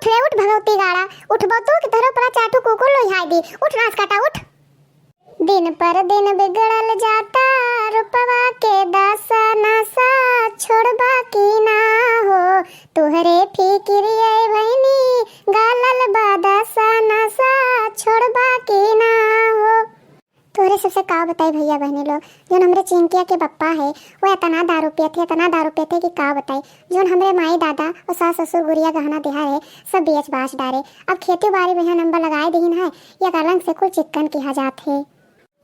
उठ रे उठ भगवती गाड़ा, उठबो तू कि तोहरा पर चाटू कुकुर लोहाई दी। उठ नाच काटा उठ। दिन पर दिन बिगड़ल जाता रुपवा के दासा नासा छोड़बा की ना हो, तुहरे फिक्रिये भैनी गालल बादासा नासा छोड़बा की ना हो। तोहरे सबसे का बताई भैया बहनी लोग, जोन हमरे चिंकिया के पप्पा है वो इतना दारू पियते कि का बताई। जोन हमरे माई दादा और सास ससुर गुड़िया गहना देहा है सब बेच बाच डारे। अब खेती बाड़ी में नंबर लगाए दीन है या कलंग से कुल चिक्कन किया जात है।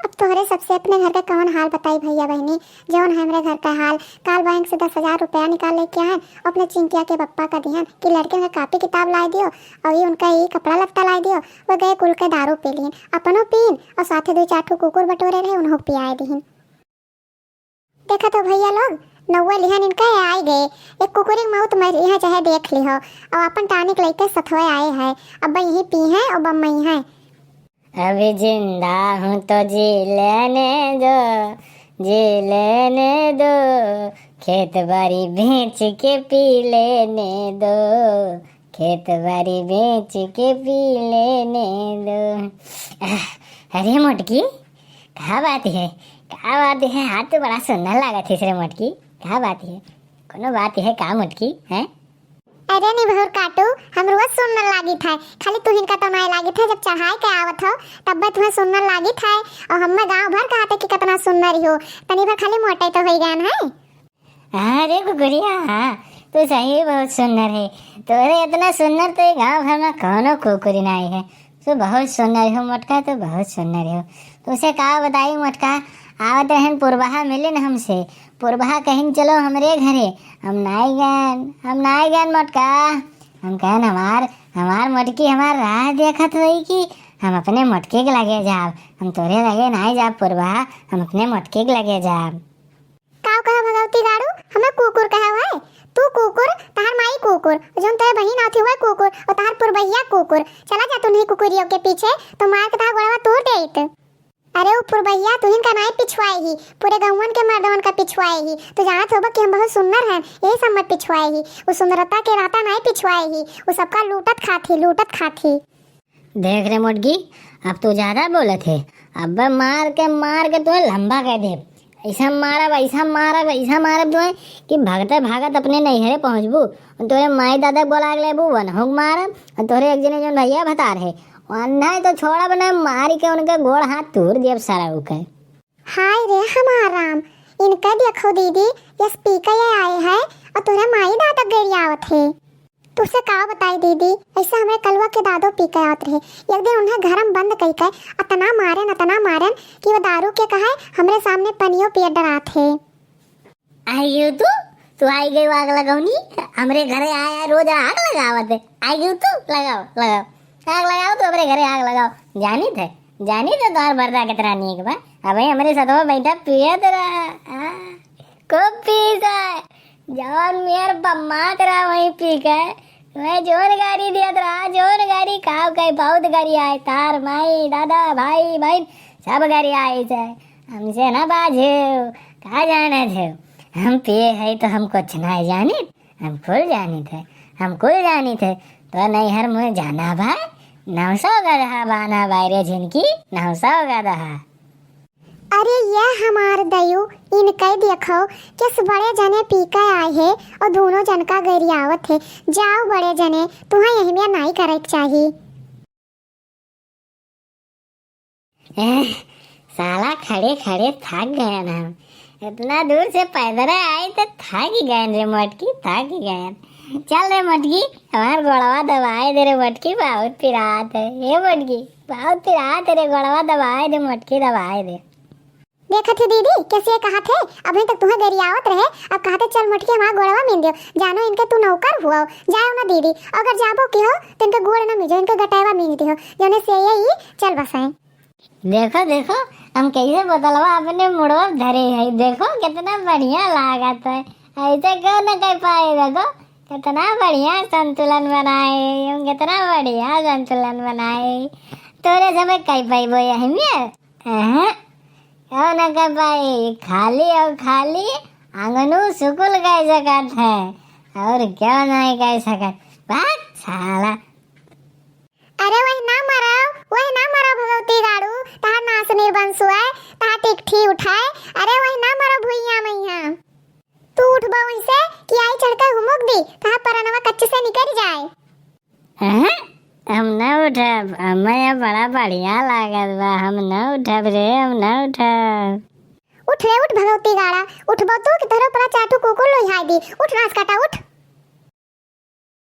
अब तोहरे सबसे अपने घर का कौन हाल बताई भैया बहनी। जौन है हमारे घर का हाल, काल बैंक से 10,000 रुपया निकाल लेके आए अपने चिंकिया के पप्पा का दिहन कि लड़के का कापी किताब ला दियो और ये उनका ये कपड़ा लत्ता ला दियो। वो गए कुल के दारू पी लिन, अपनों पीन और साथे 2-4 कुकुर बटोरे रहे उन्हों पियाए दिहन। देखा तो भैया लोग नौवे लिहन इनका आई गए, एक कुकुरी मौत मर यहाँ चाहे देख लिहो और अपन टानिक लेके सथवे आए हैं। अब यही पी हैं और बम्मई हैं। अभी जिंदा हूँ तो जी लेने दो, खेत बाड़ी बेच के पी लेने दो, खेत बाड़ी बेच के पी लेने दो। अरे मोटकी क्या बात है, हाथ तो बड़ा सुंदर लगा थे रे मोटकी, क्या बात है, कोनो बात है का मोटकी है? अरे नहीं बहुर काटू, हम रोज सुनने लागी था, खाली तू हिनका तो नहीं लागी था। जब चढ़ाई के आवत हो तब तुम्हें सुनने लागी था और हमें गांव भर कहते कि कितना सुंदर हो, तनी भर खाली मोटे तो हो गए है। अरे गुड़िया हाँ तो सही बहुत सुंदर है, तोरे इतना सुंदर तो गांव भर में कोनो कुकुरी नहीं है। तो बहुत सुंदर हो मोटका, तो बहुत सुंदर हो। तो उसे कहा बताई मोटका, आवत रहन पुरबहा मिले न हमसे, पुरबहा कहीं चलो हमरे घरे, हम नाई गन मोटका। हम कहन हमार मोटकी हमार राह देखत होई कि हम अपने मोटके के लगे जाब, हम तोरे लगे नहीं जाब पुरबहा, हम अपने मोटके के लगे जाब। काव कहा भगवती गाड़ू, हमें कुकुर कहा है। तू कुकुर, तहार माई कुकुर, जोन तेरे बहिन आती हुआ कुकुर और तहार पुरबैया कुकुर। चला जा तू नहीं कुकुरियों के पीछे तो मार के तहार गोड़वा तोड़ देत। अरे वो पुरबैया तुहिन का नहीं पिछवाएगी, पूरे गौवन के मर्दवन का पिछवाएगी। तो जानत होगा कि हम बहुत सुंदर हैं, यही सब मत पिछवाएगी। वो सुंदरता के राता नहीं पिछवाएगी, वो सबका लूटत खाती। देख रे मोटकी, अब तू ज्यादा बोले थे, अब मार के तुम्हें लंबा कर दे। ऐसा मारब तुम्हें कि भागत अपने नैहरे पहुँचबू, तोरे माई दादा बोला लेबू वन होग मारब, और तोरे एक जने जो भैया भतार है नहीं तो छोड़ा बना मारी के उनके गोड़ हाथ तोड़ दिया सारा उके। हाय रे हमारा राम, इनका देखो दीदी ये स्पीकर ये आए हैं और तोरे माई दादा गरियावत है। तुझसे का बताई दीदी, ऐसे हमें कलवा के दादो पी के आवत रहे। एक दिन उन्हें घर में बंद कई के अतना मारन कि वो दारू के कहा हमरे सामने पनियो पिए डरात है। आई तू आई गई आग लगाऊनी, हमरे घरे आया रोज आग लगावत है। आई गई तू लगाओ आग लगाओ, तो अपने घरे आग लगाओ। जानी थे तोहर बर्दा कितना नीक बा। अबे हमरे साथ बैठा पिए तेरा खूब पी जाए, जौन मेर बम्मा तेरा वही पी के मैं जोर गाड़ी दिया तेरा, जोर गाड़ी खाओ कहीं बहुत गाड़ी आए, तार माई दादा भाई बहन सब गाड़ी आई जाए। हमसे ना बाझे कहा जाने थे, हम पिए है तो हम कुछ नहीं जानी, हम कुल जानी थे तो नैहर में जाना भाई 900 गधा बाना बायरे झिनकी 900 गधा। अरे ये हमार दयु इनके देखो किस बड़े जने पी के आए है और दोनों जन का गरियावत है। जाओ बड़े जने, तुम्हें यही में नहीं करे चाहिए। साला खड़े थक गए ना, इतना दूर से पैदल आए तो थक ही गए रे मोटकी, थक ही गए। चल रे मोटकी, हमार गोड़वा दबाए दे रे मोटकी, बहुत पिरात है ये मोटकी, बहुत पिरात है रे, गोड़वा दबाए दे मोटकी, दबाए दे। देखा थे दीदी कैसे कहा थे, अभी तक तुम्हें गरियावत रहे, अब कहते चल मोटकी हमारा गोड़वा मिल दियो। जानो इनके तू नौकर हुआ जाओ ना दीदी, अगर जाबो की हो तो इनके गोड़ ना मिलो, इनके गटावा मिल दियो जोने से यही चल बसाए। देखो हम कैसे बोतलवा अपने मुड़वा धरे है, देखो कितना बढ़िया लागत है, ऐसे क्यों न कह पाए। देखो कितना बढ़िया संतुलन बनाए, तोरे समय कह पाई वो यही में क्यों न कह पाई। खाली आंगनू सुकुल कह सकत है और क्यों नहीं कह सकत। बात साला टिकठी उठाए। अरे वही ना मारो भुइया मैया। तू उठबा वहीं से कि आई चढ़कर घुमुक दी कहां परनवा कच्चे से निकल जाए। हैं? हम न उठब, हमें बड़ा बढ़िया लागत बा, हम न उठब रे, हम न उठब। उठ रे उठ भगवती गाड़ा, उठबा तो कि तोहरा परा चाटू कुकुर लोहाई दी। उठ नाच काटा उठ।